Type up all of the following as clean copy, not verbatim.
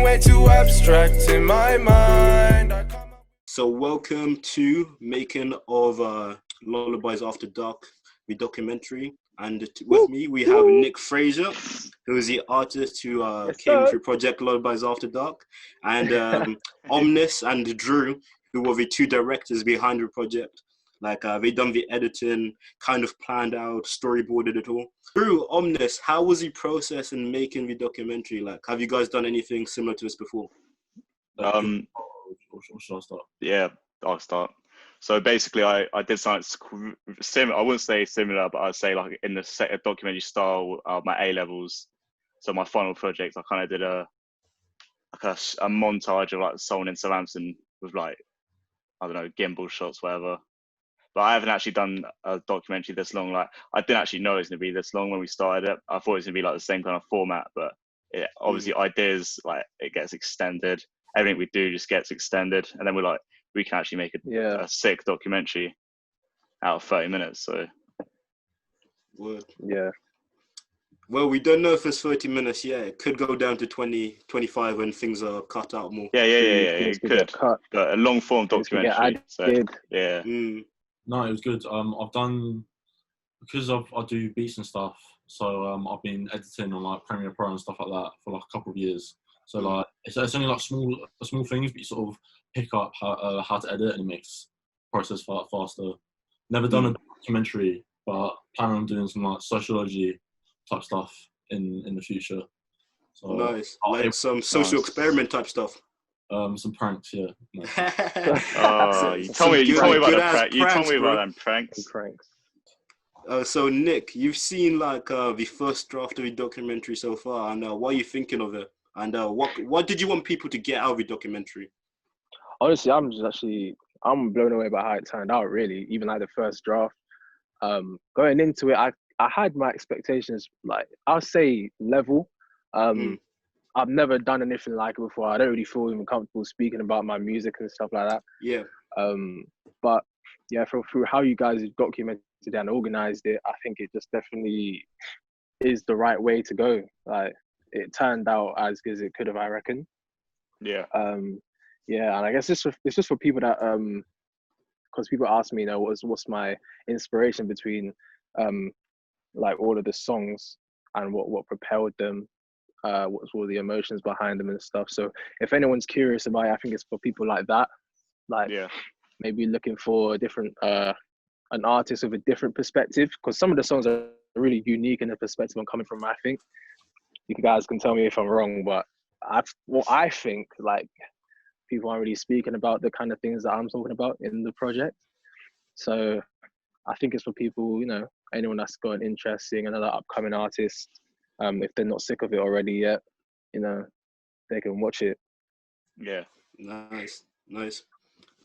way too abstract in my mind. So welcome to making of Lullabies After Dark, the documentary. And with me, we have Nick Frayzier, who is the artist who came through Project Lullabies After Dark, and Omnis and Drew, who were the two directors behind the project. Like, they done the editing, kind of planned out, storyboarded it all. Drew, Omnis, how was the process in making the documentary? Like, have you guys done anything similar to this before? Or should I start? Yeah, I'll start. So basically, I did something similar. I wouldn't say similar, but I'd say like in the set of documentary style of my A levels. So my final project, I kind of did a montage of like someone in Southampton with like, I don't know, gimbal shots, whatever. But I haven't actually done a documentary this long. Like, I didn't actually know it was going to be this long when we started it. I thought it was going to be like the same kind of format, but obviously ideas, like, it gets extended. Everything we do just gets extended, and then we're like, we can actually make a sick documentary out of 30 minutes. So Word. Yeah. Well, we don't know if it's 30 minutes yet. It could go down to 20, 25 when things are cut out more. Yeah, it could. But a long form documentary. Yeah. No, it was good. I've done, because I do beats and stuff, so I've been editing on like Premiere Pro and stuff like that for like a couple of years. So like it's only like small things, but you sort of pick up how to edit, and it makes the process faster. Never done a documentary, but planning on doing some like sociology type stuff in the future. So, nice, like some social experiment type stuff. Some pranks, yeah. You told me about them pranks. So Nick, you've seen like the first draft of the documentary so far, and what are you thinking of it? And what did you want people to get out of the documentary? Honestly, I'm blown away by how it turned out, really. Even like the first draft. Going into it, I had my expectations, like, I'll say level. I've never done anything like it before. I don't really feel even comfortable speaking about my music and stuff like that. Yeah. But yeah, through how you guys documented and organized it, I think it just definitely is the right way to go. Like, it turned out as good as it could have, I reckon. Yeah. Yeah, and I guess it's just for people that because people ask me, what's my inspiration between like all of the songs and what propelled them, what's all the emotions behind them and stuff. So if anyone's curious about it, I think it's for people like that, like maybe looking for a different an artist with a different perspective, because some of the songs are really unique in the perspective I'm coming from. I think you guys can tell me if I'm wrong, but I think like people aren't really speaking about the kind of things that I'm talking about in the project. So I think it's for people, anyone that's got an interest in another upcoming artist, if they're not sick of it already yet, they can watch it. Yeah. Nice.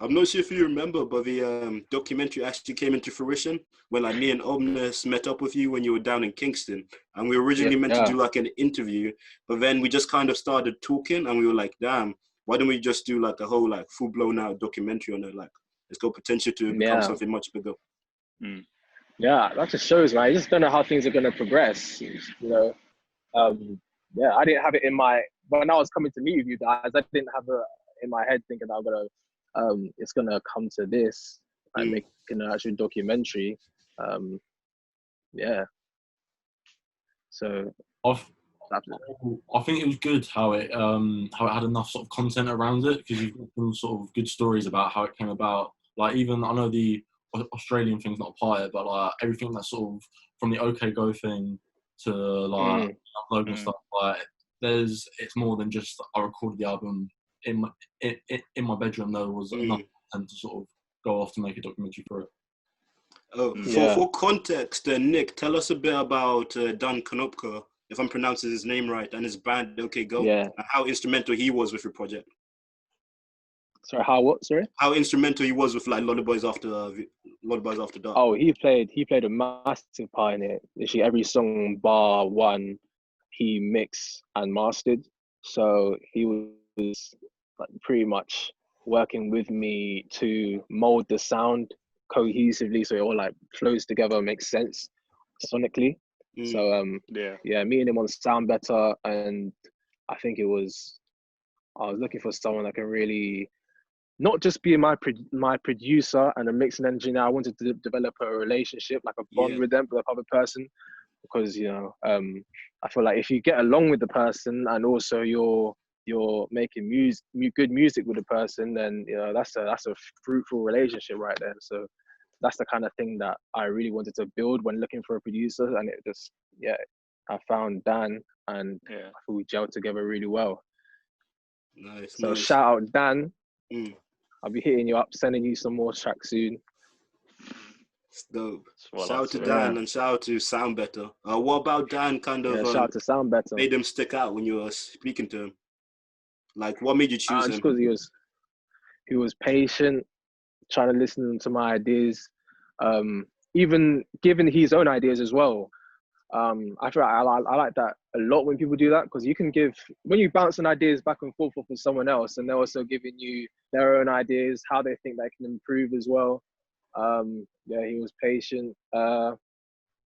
I'm not sure if you remember, but the documentary actually came into fruition when like me and Omnis met up with you when you were down in Kingston, and we originally meant to do like an interview, but then we just kind of started talking, and we were like, damn, why don't we just do like a whole like full blown out documentary on it? Like, it's got potential to become something much bigger. Yeah, that just shows, man. You just don't know how things are going to progress. I didn't have it in when I was coming to meet with you guys, I didn't have it in my head thinking that it's gonna come to this and making an actual documentary. So I think it was good how it had enough sort of content around it, because you've got some sort of good stories about how it came about. Like, even I know the Australian thing's not a part of it, but like everything that's sort of from the OK Go thing to like uploading stuff, like it's more than just I recorded the album in my bedroom. There was enough content to sort of go off to make a documentary for it. For context, Nick, tell us a bit about Duncan Aapke, if I'm pronouncing his name right, and his band OK Go, and how instrumental he was with your project. Sorry, how instrumental he was with like Lullabies After Dark. Oh, he played a massive part in it. Literally every song bar one, he mixed and mastered. So he was like pretty much working with me to mold the sound cohesively, so it all like flows together and makes sense sonically. So me and him on Sound Better, and I think it was I was looking for someone that can really not just be my producer and a mixing engineer. I wanted to develop a relationship, like a bond with them, with the other person, because I feel like if you get along with the person and also you're making good music with the person, then that's a fruitful relationship right there. So that's the kind of thing that I really wanted to build when looking for a producer, and it just I found Dan, and I thought we gelled together really well. Nice. So shout out Dan. I'll be hitting you up, sending you some more tracks soon. It's dope. Well, shout out to Dan and shout out to Sound Better. What about Dan kind of shout out to Sound Better. made him stick out when you were speaking to him? Like, what made you choose him? Just because he was patient, trying to listen to my ideas, even giving his own ideas as well. I feel like I like that a lot when people do that, because you can give, when you bouncing ideas back and forth with someone else, and they're also giving you their own ideas, how they think they can improve as well. He was patient.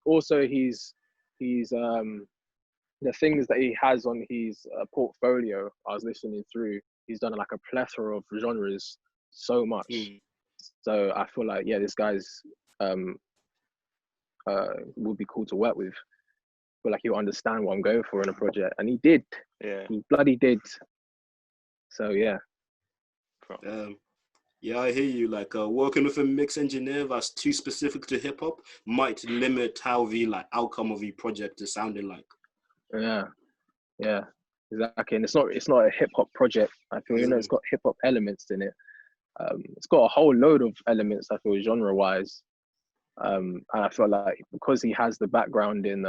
Also, he's the things that he has on his portfolio, I was listening through, he's done like a plethora of genres, so much. So I feel like, this guy's would be cool to work with. I feel like he'll understand what I'm going for in a project, and he did. Yeah, he bloody did. So yeah. I hear you. Like, working with a mix engineer that's too specific to hip hop might limit how the outcome of the project is sounding like. Yeah, exactly. And it's not a hip hop project. I feel it's got hip hop elements in it. It's got a whole load of elements, I feel, genre wise. And I feel like because he has the background in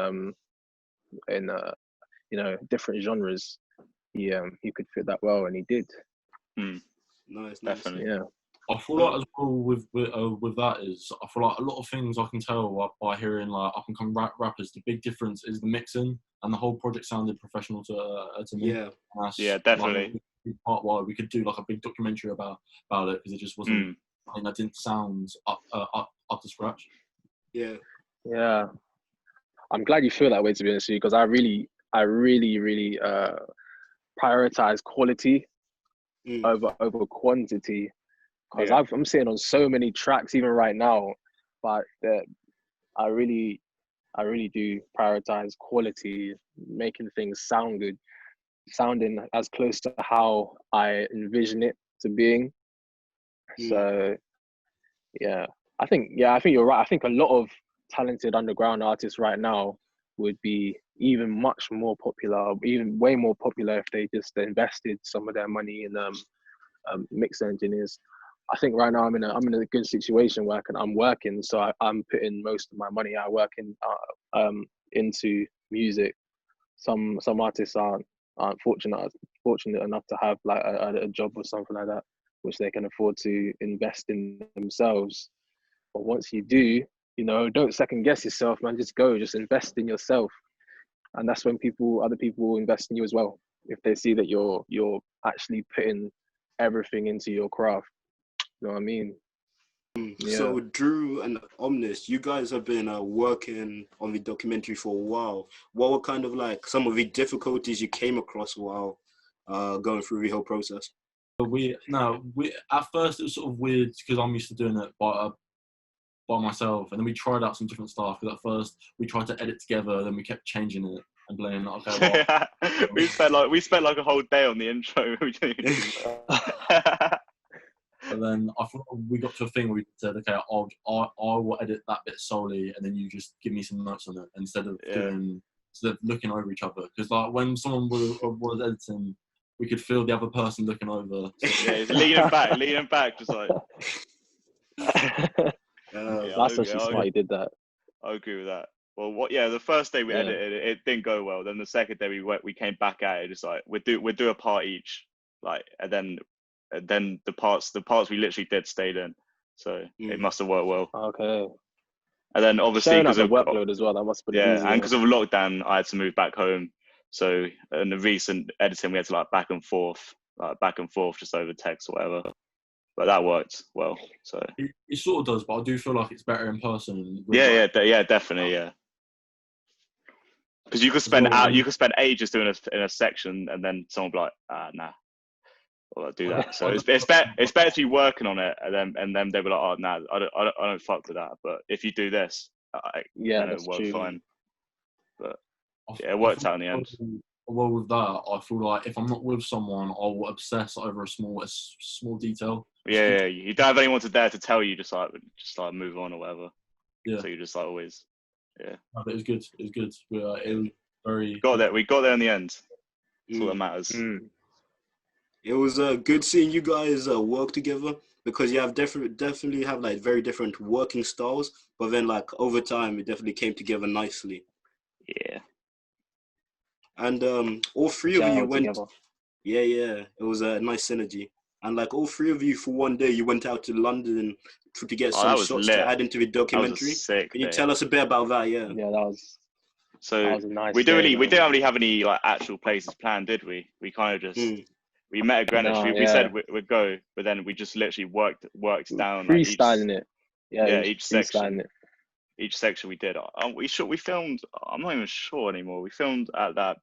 different genres, he could fit that well, and he did. Nice. Definitely. Yeah. I feel like as well with that is, I feel like a lot of things I can tell by hearing like up and coming rappers, the big difference is the mixing, and the whole project sounded professional to me. Yeah, definitely. Like, a big part why we could do like a big documentary about it, because it just wasn't something that didn't sound up to scratch. Yeah. I'm glad you feel that way, to be honest with you, because I really prioritize quality over quantity. Because I'm sitting on so many tracks even right now, but I really do prioritize quality, making things sound good, sounding as close to how I envision it to being. So I think you're right. I think a lot of talented underground artists right now would be even much more popular, even way more popular, if they just invested some of their money in mix engineers. I think right now I'm in a good situation where I'm working, so I'm putting most of my money I work in into music. Some artists aren't fortunate enough to have like a job or something like that, which they can afford to invest in themselves. But once you do, don't second guess yourself, man. Just invest in yourself, and that's when other people will invest in you as well, if they see that you're actually putting everything into your craft. You know what I mean? So Drew and Omnis, you guys have been working on the documentary for a while. What were kind of like some of the difficulties you came across while going through the whole process? We at first it was sort of weird because I'm used to doing it by myself, and then we tried out some different stuff. Because at first we tried to edit together, then we kept changing it and blaming we spent like a whole day on the intro. But then I thought we got to a thing where we said, okay, I will edit that bit solely, and then you just give me some notes on it instead of looking over each other. Because like when someone was editing, we could feel the other person looking over. He's leaning back, just like. That's actually smart. You did that. I agree with that. Well, the first day we edited it didn't go well. Then the second day we came back at it, just like we'd do a part each, like, and then the parts we literally did stayed in, so it must have worked well. Okay. And then obviously because of workload as well, that must be easier. And because of lockdown, I had to move back home. So in the recent editing, we had to back and forth just over text or whatever. But that worked well. So it sort of does, but I do feel like it's better in person. Definitely, yeah. Because you could spend ages doing in a section, and then someone would be like, nah. or do that. So it's better to be working on it, and then they were like, oh nah, I don't fuck with that. But if you do this, then that's it'll work true. fine. But yeah, it worked out in the end. Well, with that, I feel like if I'm not with someone, I will obsess over a small detail. Yeah, you don't have anyone there to tell you, just like move on or whatever. Yeah. So you just like always, yeah. No, but it was good. It was good. It was very. We got there in the end. That's all that Mm. matters. It was good seeing you guys work together, because you have definitely have like very different working styles, but then like over time it definitely came together nicely. Yeah. And all three of you Gel went. together. Yeah, it was a nice synergy. And like all three of you, for one day, you went out to London to get Oh, some that was shots lit. to add into the That was documentary. a sick Can you day. tell us a bit about that? Yeah. Yeah, that So was a nice we day, didn't really have any like actual places planned, did we? We kind of just we met at Greenwich. No, we said we'd go, but then we just literally worked down like freestyling it. Yeah, each freestyling section. it. Each section we did. We filmed. I'm not even sure anymore. We filmed at that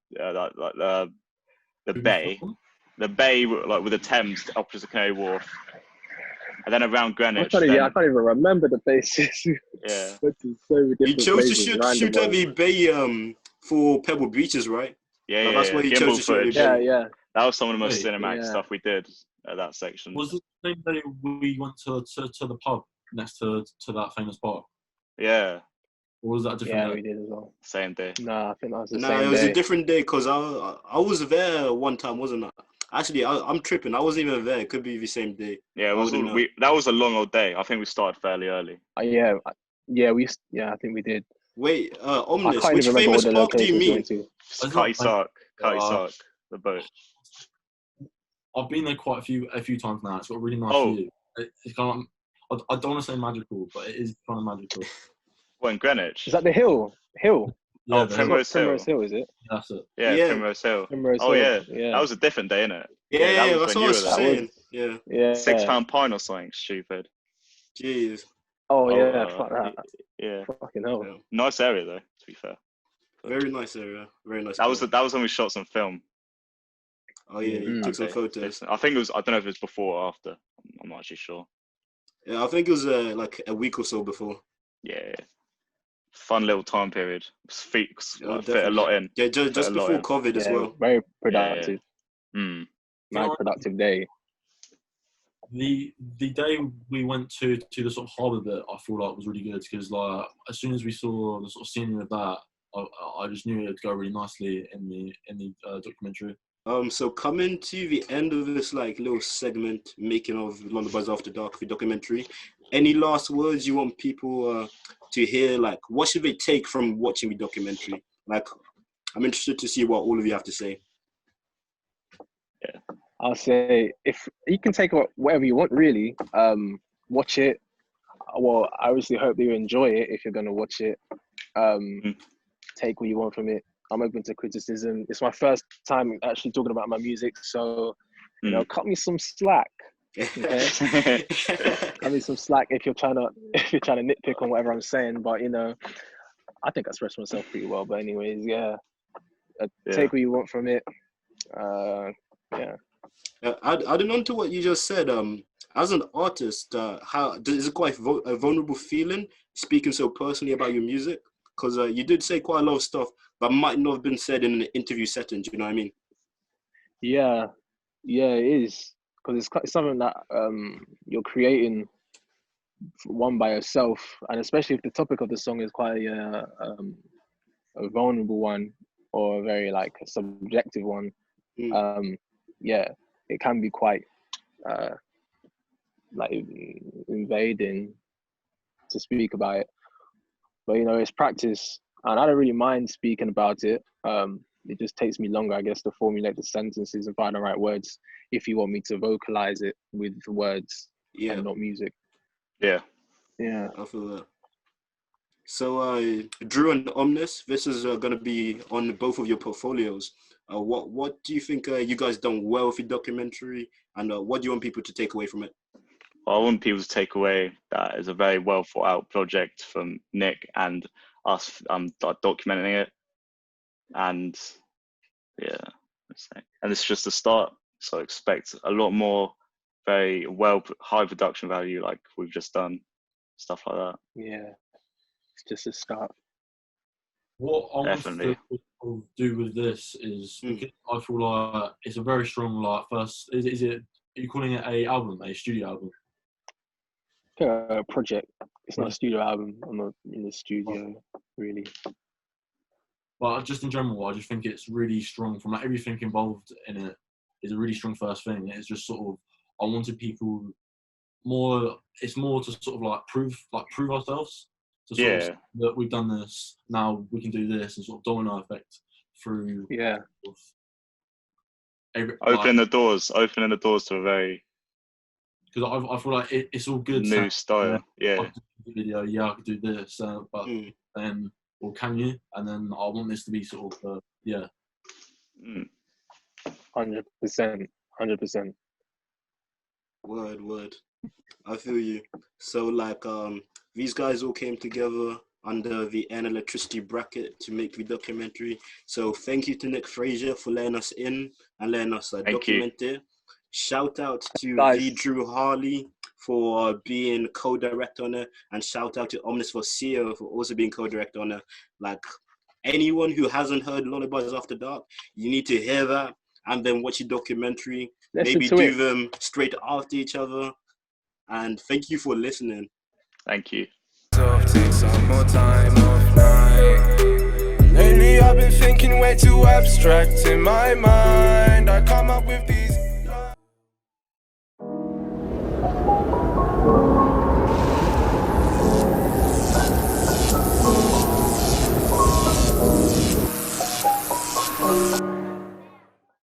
the bay, like with the Thames opposite Canary Wharf, and then around Greenwich. I can't even remember the bases. Yeah. Went to so many You different chose to places, shoot random at ones. the bay for Pebble Beaches, right? Yeah, Like, that's why you gimbal chose to shoot footage. at the bay. Yeah. That was some of the most Wait, cinematic stuff we did at that section. Was it the same day we went to the pub next to that famous bar? Yeah, Or was that a different Yeah, day? we did as well. same day. No, I think that was the No, same it was day. a different day, because I was there one time, wasn't I? Actually, I'm tripping. I wasn't even there. It could be the same day. Yeah, it was. That was a long old day. I think we started fairly early. Yeah, I think we did. Wait, I Omnis, can't which even remember famous all the park do you locations we mean? went to. Cutty Sark, the boat. I've been there quite a few times now. It's got a really nice view. It's kind of, I don't want to say magical, but it is kind of magical. Well, in Greenwich. Is that the hill? Yeah, Primrose Hill. Primrose Hill, is it? That's it. Yeah, Primrose Hill. Hill. Yeah. That was a different day, innit? Yeah, that was that's when what I you was were there. saying. Yeah. Yeah. £6 pint or something stupid. Jeez. Oh yeah, fuck that. Yeah. Fucking hell. Yeah. Nice area though, to be fair. Very nice area. Very nice. That was when we shot some film. Oh yeah, you took some photos. I think it was. I don't know if it was before or after. I'm not actually sure. Yeah, I think it was like a week or so before. Yeah. Fun little time period. Fit a definitely. lot in. Yeah, just before COVID as well. Very productive. Yeah. Very productive day. The day we went to the sort of harbour bit, I feel like was really good, because like as soon as we saw the sort of scenery of that, I just knew it'd go really nicely in the documentary. So coming to the end of this like little segment, making of Lullabies After Dark, the documentary, any last words you want people to hear? Like, what should they take from watching the documentary? Like, I'm interested to see what all of you have to say. Yeah, I'll say, if you can take whatever you want, really. Watch it. Well, I obviously hope that you enjoy it if you're going to watch it. Take what you want from it. I'm open to criticism. It's my first time actually talking about my music, so cut me some slack. Okay? Cut me some slack if you're trying to nitpick on whatever I'm saying. But I think I expressed myself pretty well. But anyways, take what you want from it. Adding on to what you just said, as an artist, is it quite a vulnerable feeling speaking so personally about your music? Because you did say quite a lot of stuff that might not have been said in an interview setting. Do you know what I mean? Yeah, it is, because it's something that you're creating one by yourself, and especially if the topic of the song is quite a vulnerable one or a very like a subjective one. It can be quite like invading to speak about it. But it's practice, and I don't really mind speaking about it. It just takes me longer, I guess, to formulate the sentences and find the right words if you want me to vocalize it with words and not music. Yeah, I feel that. So Drew and Omnis, this is going to be on both of your portfolios. What do you think you guys done well with your documentary, and what do you want people to take away from it? I want people to take away that it's a very well thought out project from Nick and us documenting it. And and it's just a start. So expect a lot more very high production value, like we've just done, stuff like that. Yeah, it's just a start. What I Definitely. want to do with this is because I feel like it's a very strong like first. Is it? Are you calling it a album, a studio album? Project. It's not a studio album. I'm not in the studio really. But just in general, I just think it's really strong. From like everything involved in it is a really strong first thing. It's just sort of I wanted people more. It's more to sort of like prove ourselves. To sort of that we've done this. Now we can do this, and sort of domino effect through. Yeah. Opening the doors to a very. Because I feel like it's all good. New style, I could do the video, I could do this, but then, or can you? And then I want this to be sort of, 100%. Word. I feel you. So like, these guys all came together under the N Electricity bracket to make the documentary. So thank you to Nick Frayzier for letting us in and letting us document it. Shout out to V. Drew Harley for being co-director on it, and shout out to Omnis for Scio for also being co-director on it. Like anyone who hasn't heard Lullabies After Dark, you need to hear that and then watch the documentary. Maybe do them straight after each other. And thank you for listening. Thank you. Take some more time off night. Lately I've been thinking way too abstract in my mind.